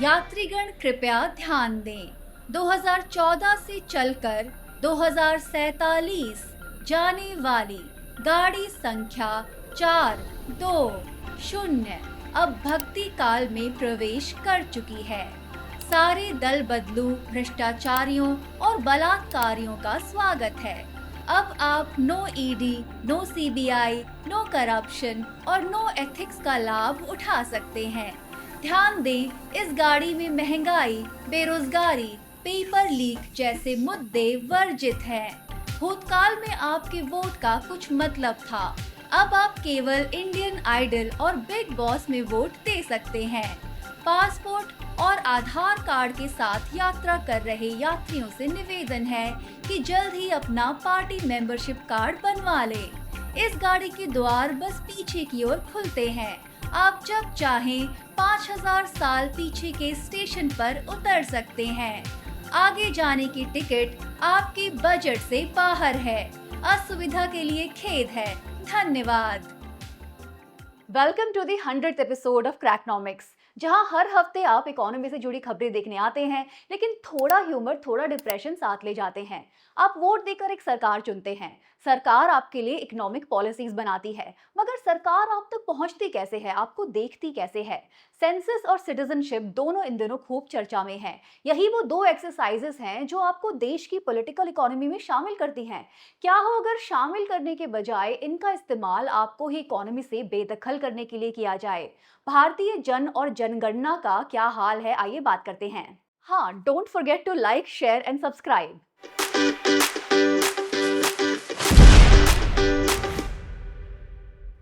यात्रीगण कृपया ध्यान दें। 2014 से चलकर 2047 जाने वाली गाड़ी संख्या 420 अब भक्ति काल में प्रवेश कर चुकी है। सारे दल बदलू भ्रष्टाचारियों और बलात्कारियों का स्वागत है। अब आप no ED, no CBI, no corruption और नो एथिक्स का लाभ उठा सकते हैं। ध्यान दें, इस गाड़ी में महंगाई, बेरोजगारी, पेपर लीक जैसे मुद्दे वर्जित हैं। भूतकाल में आपके वोट का कुछ मतलब था, अब आप केवल इंडियन आइडल और बिग बॉस में वोट दे सकते हैं। पासपोर्ट और आधार कार्ड के साथ यात्रा कर रहे यात्रियों से निवेदन है कि जल्द ही अपना पार्टी मेंबरशिप कार्ड बनवा लें। इस गाड़ी के द्वार बस पीछे की ओर खुलते हैं। आप जब चाहें 5000 साल पीछे के स्टेशन पर उतर सकते हैं। आगे जाने की टिकट आपके बजट से बाहर है। असुविधा के लिए खेद है। धन्यवाद। Welcome to the 100th episode of Crackonomics, जहां हर हफ्ते आप इकोनॉमी से जुड़ी खबरें देखने आते हैं, लेकिन थोड़ा ह्यूमर, थोड़ा डिप्रेशन साथ ले जाते हैं। आप वोट देकर एक सरकार चुनते हैं, सरकार आपके लिए इकोनॉमिक पॉलिसीज बनाती है, मगर सरकार आप तक पहुंचती कैसे है, आपको देखती कैसे है? सेंसस और सिटीजनशिप दोनों इन दिनों खूब चर्चा में हैं। यही वो दो एक्सरसाइजेस हैं जो आपको देश की पॉलिटिकल इकोनॉमी में शामिल करती हैं। क्या हो अगर शामिल करने के बजाय इनका इस्तेमाल आपको ही इकोनॉमी से बेदखल करने के लिए किया जाए? भारतीय जन और जनगणना का क्या हाल है, आइए बात करते हैं। हाँ, don't forget to like, share and subscribe.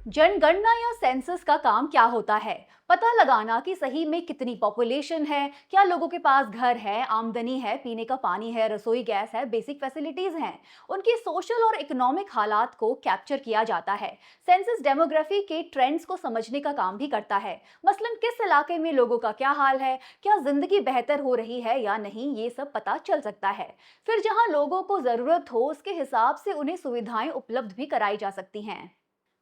जनगणना या सेंसस का काम क्या होता है? पता लगाना कि सही में कितनी पॉपुलेशन है, क्या लोगों के पास घर है, आमदनी है, पीने का पानी है, रसोई गैस है, बेसिक फैसिलिटीज हैं। उनकी सोशल और इकोनॉमिक हालात को कैप्चर किया जाता है। सेंसस डेमोग्राफी के ट्रेंड्स को समझने का काम भी करता है। मसलन किस इलाके में लोगों का क्या हाल है, क्या जिंदगी बेहतर हो रही है या नहीं, ये सब पता चल सकता है। फिर जहां लोगों को जरूरत हो उसके हिसाब से उन्हें सुविधाएं उपलब्ध भी कराई जा सकती हैं।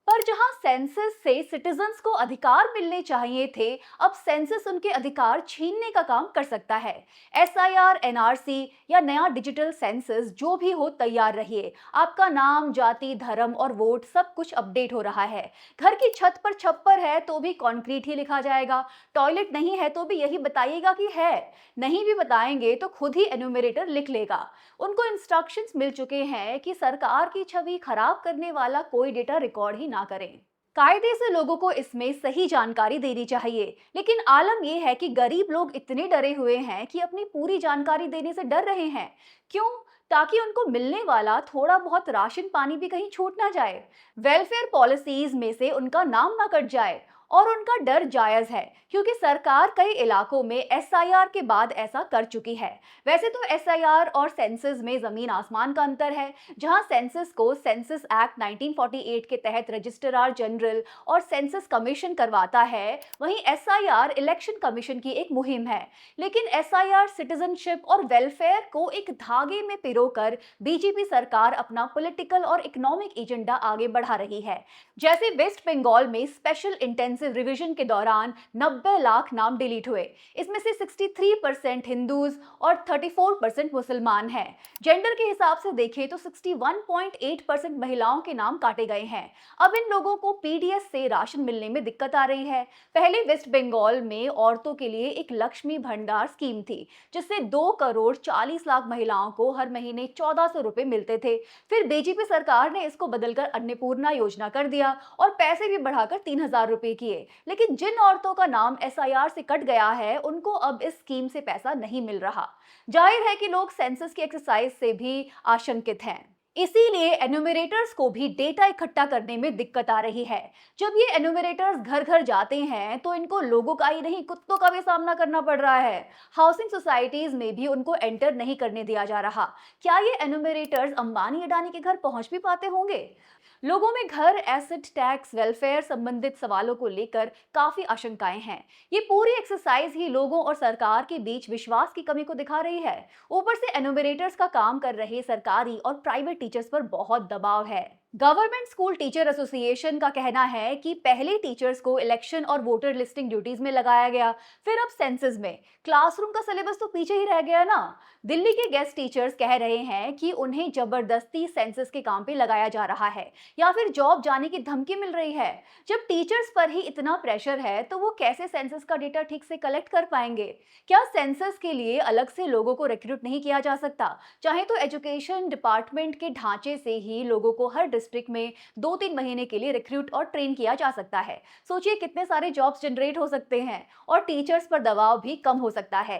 पर जहां सेंसस से सिटीजन्स को अधिकार मिलने चाहिए थे, अब सेंसस उनके अधिकार छीनने का काम कर सकता है। एसआईआर, एनआरसी या नया डिजिटल सेंसस जो भी हो, तैयार रहिए। आपका नाम, जाति, धर्म और वोट सब कुछ अपडेट हो रहा है। घर की छत पर छप्पर है तो भी कंक्रीट ही लिखा जाएगा। टॉयलेट नहीं है तो भी यही बताइएगा कि है। नहीं भी बताएंगे तो खुद ही एन्यूमरेटर लिख लेगा। उनको इंस्ट्रक्शंस मिल चुके हैं कि सरकार की छवि खराब करने वाला कोई डेटा रिकॉर्ड ही ना करें। कायदे से लोगों को इसमें सही जानकारी देनी चाहिए, लेकिन आलम यह है कि गरीब लोग इतने डरे हुए हैं कि अपनी पूरी जानकारी देने से डर रहे हैं। क्यों? ताकि उनको मिलने वाला थोड़ा बहुत राशन पानी भी कहीं छूट ना जाए, वेलफेयर पॉलिसीज में से उनका नाम ना कट जाए। और उनका डर जायज है, क्योंकि सरकार कई इलाकों में एसआईआर के बाद ऐसा कर चुकी है। वैसे तो एसआईआर और सेंसस में जमीन आसमान का अंतर है। जहां सेंसस को सेंसस एक्ट 1948 के तहत रजिस्ट्रार जनरल और सेंसस कमीशन करवाता है, वहीं एसआईआर इलेक्शन कमीशन की एक मुहिम है। लेकिन एसआईआर, सिटीजनशिप और वेलफेयर को एक धागे में पिरोकर बीजेपी सरकार अपना पॉलिटिकल और इकोनॉमिक एजेंडा आगे बढ़ा रही है। जैसे वेस्ट बंगाल में स्पेशल इंटेंसिव रिवीजन के दौरान 90 लाख नाम डिलीट हुए। इसमें से 63% हिंदूज और 34% मुसलमान हैं। जेंडर के हिसाब से देखें तो 61.8% महिलाओं के नाम काटे गए हैं। अब इन लोगों को पीडीएस से राशन मिलने में दिक्कत आ रही है। पहले वेस्ट बंगाल में औरतों के लिए एक लक्ष्मी भंडार स्कीम थी, जिससे 2 करोड़ 40 लाख महिलाओं को हर महीने 1400 रुपए मिलते थे। फिर बीजेपी सरकार ने इसको बदलकर अन्नपूर्णा योजना कर दिया और पैसे भी बढ़ाकर 3000 रुपए किए। लेकिन जिन औरतों का नाम एसआईआर से कट गया है, उनको अब इस स्कीम से पैसा नहीं मिल रहा। जाहिर है कि लोग सेंसस की एक्सरसाइज से भी आशंकित हैं। इसीलिए एन्यूमरेटर्स को भी डेटा इकट्ठा करने में दिक्कत आ रही है। जब ये एन्यूमरेटर्स घर घर जाते हैं तो इनको लोगों का ही नहीं, कुत्तों का भी सामना करना पड़ रहा है। हाउसिंग सोसाइटीज में भी उनको एंटर नहीं करने दिया जा रहा। क्या ये एन्यूमरेटर्स अंबानी अडानी के घर पहुंच भी पाते होंगे? लोगों में घर, एसेट टैक्स, वेलफेयर संबंधित सवालों को लेकर काफी आशंकाएं हैं। ये पूरी एक्सरसाइज ही लोगों और सरकार के बीच विश्वास की कमी को दिखा रही है। ऊपर से एन्यूमरेटर्स का काम कर रहे सरकारी और प्राइवेट टीचर्स पर बहुत दबाव है। गवर्नमेंट स्कूल टीचर एसोसिएशन का कहना है कि पहले टीचर्स को इलेक्शन और वोटर लिस्टिंग ड्यूटीज में लगाया गया, फिर अब सेंसस में। क्लासरूम का सिलेबस तो पीछे ही रह गया ना। दिल्ली के गेस्ट टीचर्स कह रहे हैं कि उन्हें जबरदस्ती सेंसस के काम पे लगाया जा रहा है या फिर जॉब जाने की धमकी मिल रही है। जब टीचर्स पर ही इतना प्रेशर है तो वो कैसे सेंसस का डेटा ठीक से कलेक्ट कर पाएंगे? क्या सेंसस के लिए अलग से लोगों को रिक्रूट नहीं किया जा सकता? चाहे तो एजुकेशन डिपार्टमेंट के ढांचे से ही लोगों को हर डिस्ट्रिक्ट में 2-3 महीने के लिए रिक्रूट और ट्रेन किया जा सकता है। सोचिए कितने सारे जॉब्स जनरेट हो सकते हैं और टीचर्स पर दबाव भी कम हो सकता है।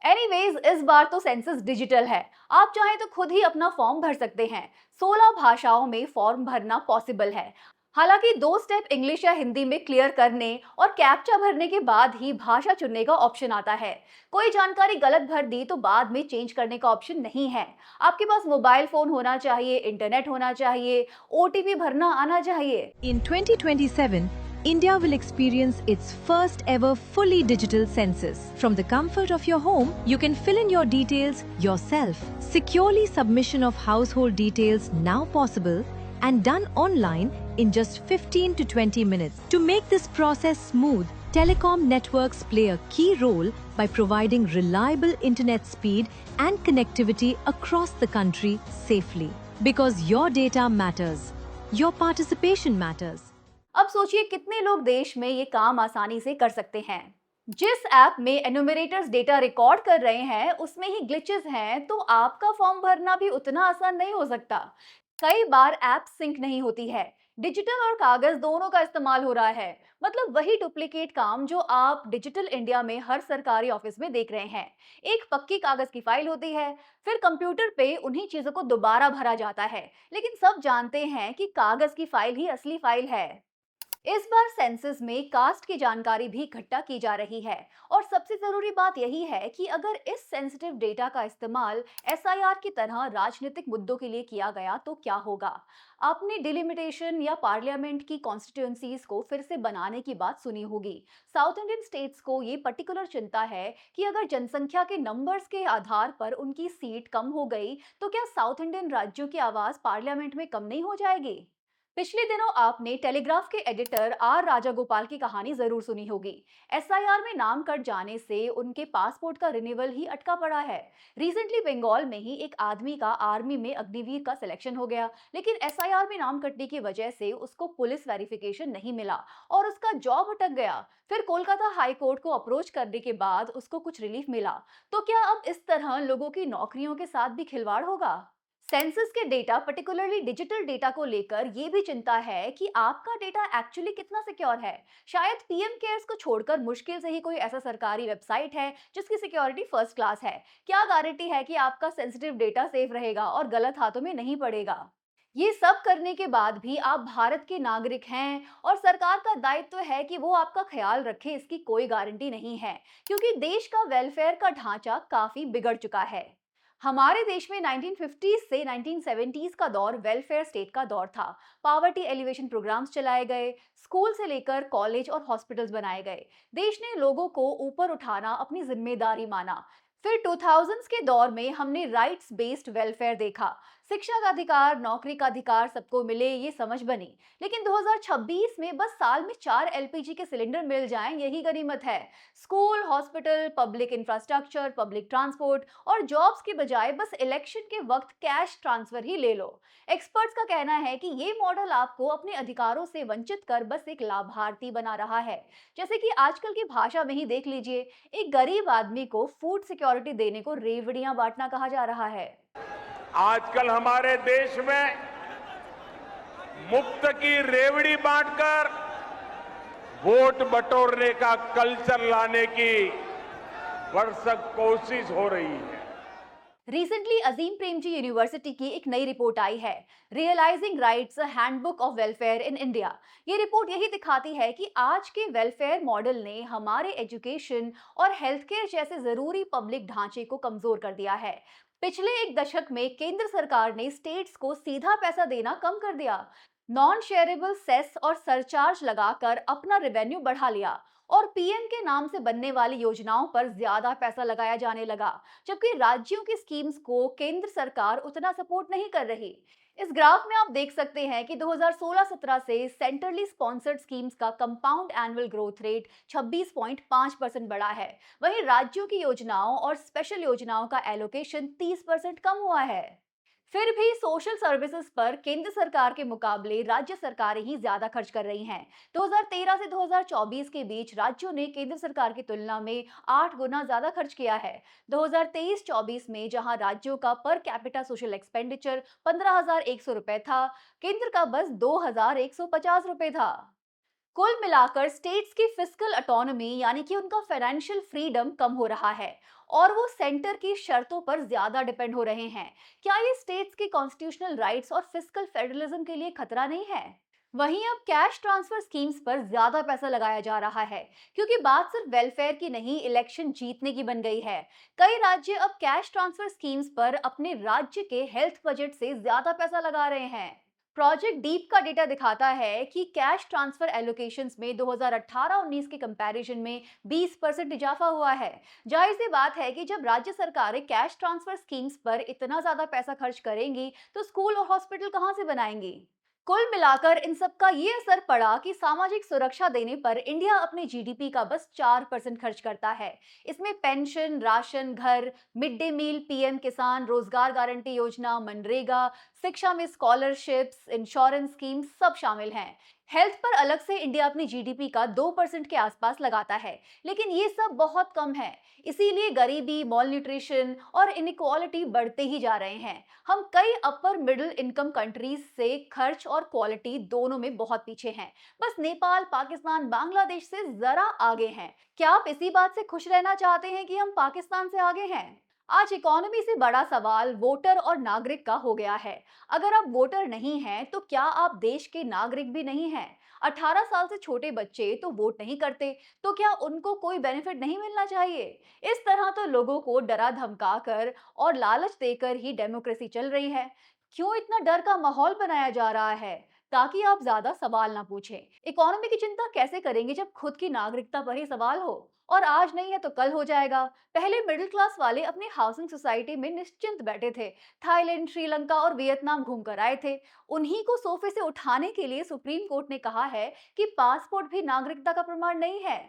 एनीवेज, इस बार तो सेंसस डिजिटल है। आप चाहें तो खुद ही अपना फॉर्म भर सकते हैं। 16 भाषाओं में फॉर्म भरना पॉसिबल है। हालांकि 2 स्टेप इंग्लिश या हिंदी में क्लियर करने और कैप्चा भरने के बाद ही भाषा चुनने का ऑप्शन आता है। कोई जानकारी गलत भर दी तो बाद में चेंज करने का ऑप्शन नहीं है। आपके पास मोबाइल फोन होना चाहिए, इंटरनेट होना चाहिए, ओटीपी भरना आना चाहिए। In 2027, India will experience its first ever fully digital census. From the comfort of your home, you can fill in your details yourself. Securely submission of household details now possible and done online in just 15 to 20 minutes. To make this process smooth, telecom networks play a key role by providing reliable internet speed and connectivity across the country safely. Because your data matters. Your participation matters. अब सोचिए कितने लोग देश में ये काम आसानी से कर सकते हैं। जिस ऐप में एनुमरेटर्स डेटा रिकॉर्ड कर रहे हैं उसमें ही ग्लिचेस हैं, तो आपका फॉर्म भरना भी उतना आसान नहीं हो सकता। कई बार ऐप सिंक नहीं होती है। डिजिटल और कागज दोनों का इस्तेमाल हो रहा है। मतलब वही डुप्लीकेट काम जो आप डिजिटल इंडिया में हर सरकारी ऑफिस में देख रहे हैं। एक पक्की कागज की फाइल होती है, फिर कंप्यूटर पे उन्हीं चीजों को दोबारा भरा जाता है, लेकिन सब जानते हैं कि कागज की फाइल ही असली फाइल है। इस बार सेंसस में कास्ट की जानकारी भी इकट्ठा की जा रही है और सबसे जरूरी बात यही है कि अगर इस सेंसिटिव डेटा का इस्तेमाल एसआईआर की तरह राजनीतिक मुद्दों के लिए किया गया तो क्या होगा? आपने डिलिमिटेशन या पार्लियामेंट की कॉन्स्टिट्यूएंसीज को फिर से बनाने की बात सुनी होगी। साउथ इंडियन स्टेट्स को ये पर्टिकुलर चिंता है कि अगर जनसंख्या के नंबर्स के आधार पर उनकी सीट कम हो गई तो क्या साउथ इंडियन राज्यों की आवाज पार्लियामेंट में कम नहीं हो जाएगी? पिछले दिनों आपने टेलीग्राफ के एडिटर आर राजागोपाल की कहानी जरूर सुनी होगी। एसआईआर में नाम कट जाने से उनके पासपोर्ट का रिन्यूअल ही अटका पड़ा है। रिसेंटली बंगाल में ही एक आदमी का आर्मी में अग्निवीर का सिलेक्शन हो गया, लेकिन एसआईआर में नाम कटने की वजह से उसको पुलिस वेरिफिकेशन नहीं मिला और उसका जॉब अटक गया। फिर कोलकाता हाई कोर्ट को अप्रोच करने के बाद उसको कुछ रिलीफ मिला। तो क्या अब इस तरह लोगों की नौकरियों के साथ भी खिलवाड़ होगा? सेंसस के डेटा, पर्टिकुलरली डिजिटल डेटा को लेकर ये भी चिंता है कि आपका डेटा एक्चुअली कितना सिक्योर है। शायद पीएम केयर्स को छोड़कर मुश्किल से ही कोई ऐसा सरकारी वेबसाइट है जिसकी सिक्योरिटी फर्स्ट क्लास है। क्या गारंटी है कि आपका सेंसिटिव डेटा सेफ रहेगा और गलत हाथों में नहीं पड़ेगा? ये सब करने के बाद भी आप भारत के नागरिक हैं और सरकार का दायित्व है कि वो आपका ख्याल रखे, इसकी कोई गारंटी नहीं है, क्योंकि देश का वेलफेयर का ढांचा काफी बिगड़ चुका है। हमारे देश में 1950s से 1970s का दौर वेलफेयर स्टेट का दौर था। पावर्टी एलिवेशन प्रोग्राम्स चलाए गए, स्कूल से लेकर कॉलेज और हॉस्पिटल्स बनाए गए। देश ने लोगों को ऊपर उठाना अपनी जिम्मेदारी माना। फिर 2000s के दौर में हमने राइट्स बेस्ड वेलफेयर देखा। शिक्षा का अधिकार, नौकरी का अधिकार सबको मिले, ये समझ बनी। लेकिन 2026 में बस साल में 4 एलपीजी के सिलेंडर मिल जाएं, यही गनीमत है। School, hospital, public infrastructure, public transport और जॉब्स के बजाय बस इलेक्शन के वक्त कैश ट्रांसफर ही ले लो। एक्सपर्ट्स का कहना है कि ये मॉडल आपको अपने अधिकारों से वंचित कर बस एक लाभार्थी बना रहा है। जैसे कि आजकल की भाषा में ही देख लीजिए, एक गरीब आदमी को फूड सिक्योरिटी देने को रेवड़ियां बांटना कहा जा रहा है। आजकल हमारे देश में मुफ्त की रेवड़ी बांटकर वोट बटोरने का कल्चर लाने की भरसक कोशिश हो रही है। रिसेंटली अजीम प्रेमजी यूनिवर्सिटी की एक नई रिपोर्ट आई है, realising rights, handbook of welfare in India. ये रिपोर्ट यही दिखाती है कि आज के वेलफेयर मॉडल ने हमारे एजुकेशन और हेल्थ केयर जैसे जरूरी पब्लिक ढांचे को कमजोर कर दिया है। पिछले एक दशक में केंद्र सरकार ने स्टेट्स को सीधा पैसा देना कम कर दिया, नॉन शेयरेबल सेस और सरचार्ज लगाकर अपना रेवेन्यू बढ़ा लिया और पीएम के नाम से बनने वाली योजनाओं पर ज्यादा पैसा लगाया जाने लगा, जबकि राज्यों की स्कीम्स को केंद्र सरकार उतना सपोर्ट नहीं कर रही। इस ग्राफ में आप देख सकते हैं कि 2016-17 से सेंट्रली स्पॉन्सर्ड स्कीम्स का कंपाउंड एनुअल ग्रोथ रेट 26.5% बढ़ा है। वहीं राज्यों की योजनाओं और स्पेशल योजनाओं का एलोकेशन 30% कम हुआ है। फिर भी सोशल सर्विसेज पर केंद्र सरकार के मुकाबले राज्य सरकारें ही ज्यादा खर्च कर रही हैं। 2013 से 2024 के बीच राज्यों ने केंद्र सरकार की तुलना में 8 गुना ज्यादा खर्च किया है। 2023-24 में जहां राज्यों का पर कैपिटा सोशल एक्सपेंडिचर 15,100 रुपए था, केंद्र का बस 2,150 रुपए था। कुल मिलाकर स्टेट्स की फिस्कल ऑटोनॉमी यानी कि उनका फाइनेंशियल फ्रीडम कम हो रहा है और वो सेंटर की शर्तों पर ज्यादा डिपेंड हो रहे हैं। क्या ये स्टेट्स के कॉन्स्टिट्यूशनल राइट्स और फिस्कल फेडरलिज्म के लिए खतरा नहीं है? वहीं अब कैश ट्रांसफर स्कीम्स पर ज्यादा पैसा लगाया जा रहा है, क्योंकि बात सिर्फ वेलफेयर की नहीं, इलेक्शन जीतने की बन गई है। कई राज्य अब कैश ट्रांसफर स्कीम्स पर अपने राज्य के हेल्थ बजट से ज्यादा पैसा लगा रहे हैं। प्रोजेक्ट डीप का डेटा दिखाता है कि कैश ट्रांसफर एलोकेशंस में 2018-19 के कंपैरिजन में 20% इजाफा हुआ है। जाहिर सी बात है कि जब राज्य सरकारें कैश ट्रांसफर स्कीम्स पर इतना ज्यादा पैसा खर्च करेंगी तो स्कूल और हॉस्पिटल कहां से बनाएंगी? कुल मिलाकर इन सब का ये असर पड़ा कि सामाजिक सुरक्षा देने पर इंडिया अपने जीडीपी का बस 4% खर्च करता है। इसमें पेंशन, राशन, घर, मिड डे मील, पीएम किसान, रोजगार गारंटी योजना, मनरेगा, शिक्षा में स्कॉलरशिप्स, इंश्योरेंस स्कीम सब शामिल हैं। हेल्थ पर अलग से इंडिया अपनी जीडीपी का 2% के आसपास लगाता है, लेकिन ये सब बहुत कम है। इसीलिए गरीबी, मॉल न्यूट्रिशन और इनइक्वालिटी बढ़ते ही जा रहे हैं। हम कई अपर मिडिल इनकम कंट्रीज से खर्च और क्वालिटी दोनों में बहुत पीछे हैं। बस नेपाल, पाकिस्तान, बांग्लादेश से जरा आगे हैं। क्या आप इसी बात से खुश रहना चाहते हैं कि हम पाकिस्तान से आगे हैं? आज इकोनॉमी से बड़ा सवाल वोटर और नागरिक का हो गया है। अगर आप वोटर नहीं हैं, तो क्या आप देश के नागरिक भी नहीं हैं? 18 साल से छोटे बच्चे तो वोट नहीं करते, तो क्या उनको कोई बेनिफिट नहीं मिलना चाहिए? इस तरह तो लोगों को डरा धमका कर और लालच देकर ही डेमोक्रेसी चल रही है। क्यों इतना डर का माहौल बनाया जा रहा है? ताकि आप ज्यादा सवाल ना पूछें। इकोनॉमी की चिंता कैसे करेंगे जब खुद की नागरिकता पर ही सवाल हो? और आज नहीं है तो कल हो जाएगा। पहले मिडिल क्लास वाले अपनी हाउसिंग सोसाइटी में निश्चिंत बैठे थे, थाईलैंड, श्रीलंका और वियतनाम घूमकर आए थे। उन्हीं को सोफे से उठाने के लिए सुप्रीम कोर्ट ने कहा है कि पासपोर्ट भी नागरिकता का प्रमाण नहीं है।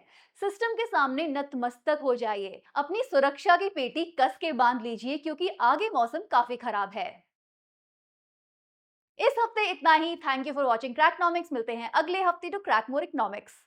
सिस्टम के सामने नतमस्तक हो जाइए, अपनी सुरक्षा की पेटी कस के बांध लीजिए, क्योंकि आगे मौसम काफी खराब है। इस हफ्ते इतना ही। Thank you for watching Crackonomics. मिलते हैं अगले हफ्ते टू क्रैक मोर इकोनॉमिक्स।